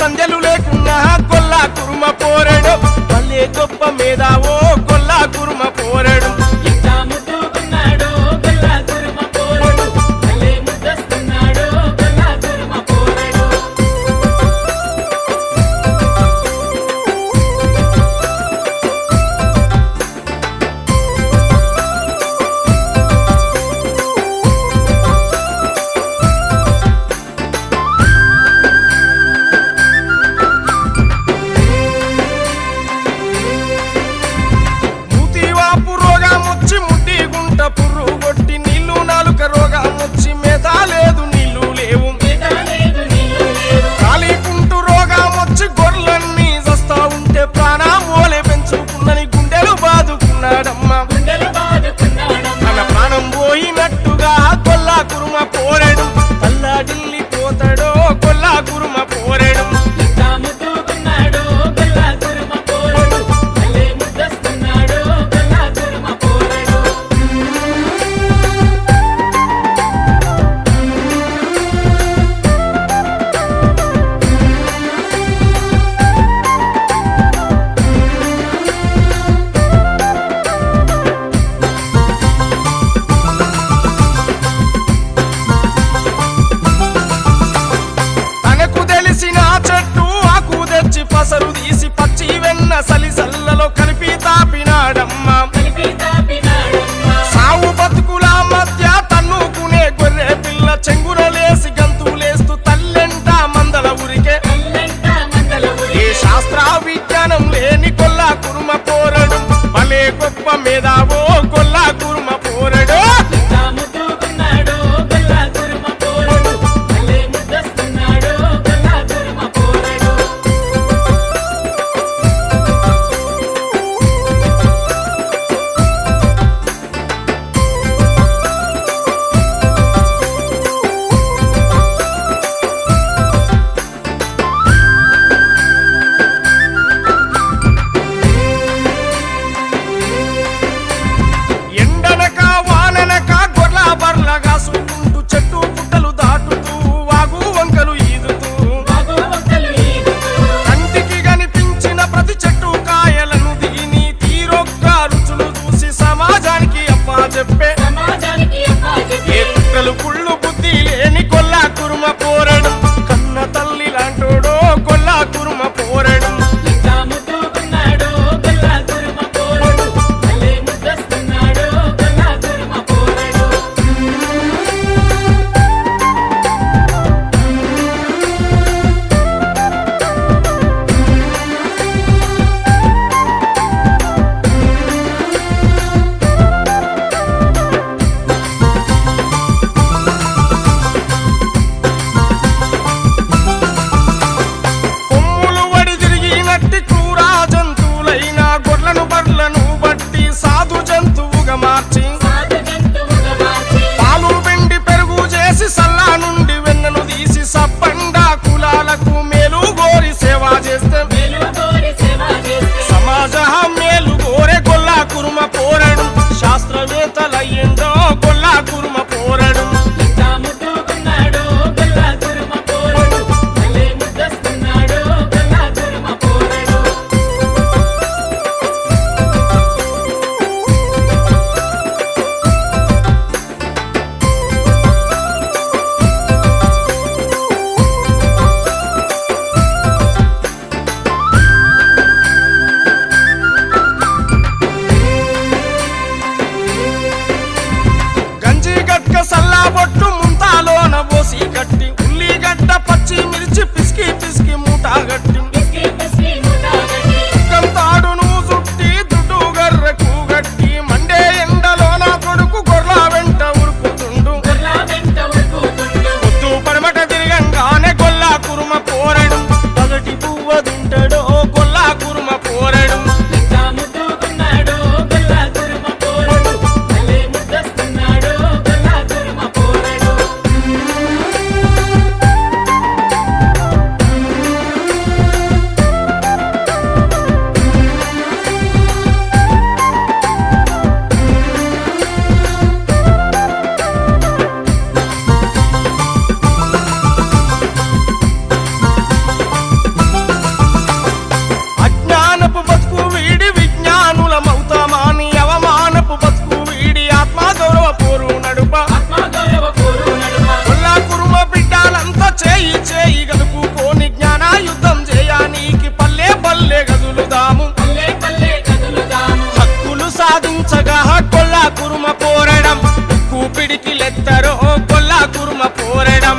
సంజలు లేకున్నా కొల్లా కురుమ పోరెడు మళ్ళీ గొప్ప మేధావో కొల్లా కురుమ పోరెడు పుర్రుగొట్టి నీళ్లు నాలుక రోగం వచ్చి మేతా లేదు నీళ్లు లేవు కాలికుంటూ రోగం వచ్చి గొర్రెలన్నీ చస్తా ఉంటే ప్రాణమోలే పెంచుకున్నని గుండెలు బాదుకున్నాడమ్మా తన ప్రాణం పోయినట్టుగా కొల్లా కురుమ పోరెడు తల్లాడిల్లి పోతాడో కొల్లా కురుమ పోరెడు పసరు తీసి పచ్చి వెన్న సలిసల్లలో కలిపి తాపినాడమ్మా సావు బతుకుల మధ్య తన్నుకునే గొర్రె పిల్ల చెంగున లేసి గంతులేస్తూ తల్లెంట మందల ఉరికే ఏ శాస్త్ర విజ్ఞానం లేని కొల్లా కురుమ పోరడు భలే గొప్ప మేధావో కొల్లా కురుమ పోరడు చేయి గలుపుకోని జ్ఞాన యుద్ధం చేయనీకి పల్లె పల్లె గదులుదాము హక్కులు సాధించగా కొల్లా కురుమ పోరడం కూపిడికి లెత్తరో కొల్లా కురుమ పోరడం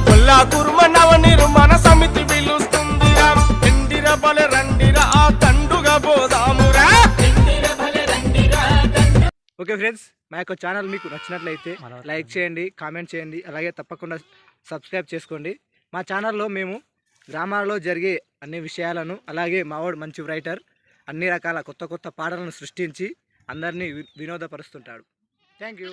కొల్లా కురుమ నవ నిర్మాణ సమితి పిలుస్తుందిరా ఎండిర బలె రండిరా ఆ తండుగా పోదామురా. ఓకే ఫ్రెండ్స్, మా యొక్క ఛానల్ మీకు నచ్చినట్లయితే లైక్ చేయండి, కామెంట్ చేయండి, అలాగే తప్పకుండా సబ్స్క్రైబ్ చేసుకోండి. మా ఛానల్లో మేము గ్రామాల్లో జరిగే అన్ని విషయాలను, అలాగే మావాడు మంచి రైటర్, అన్ని రకాల కొత్త కొత్త పాటలను సృష్టించి అందరినీ వినోదపరుస్తుంటాడు. Thank you.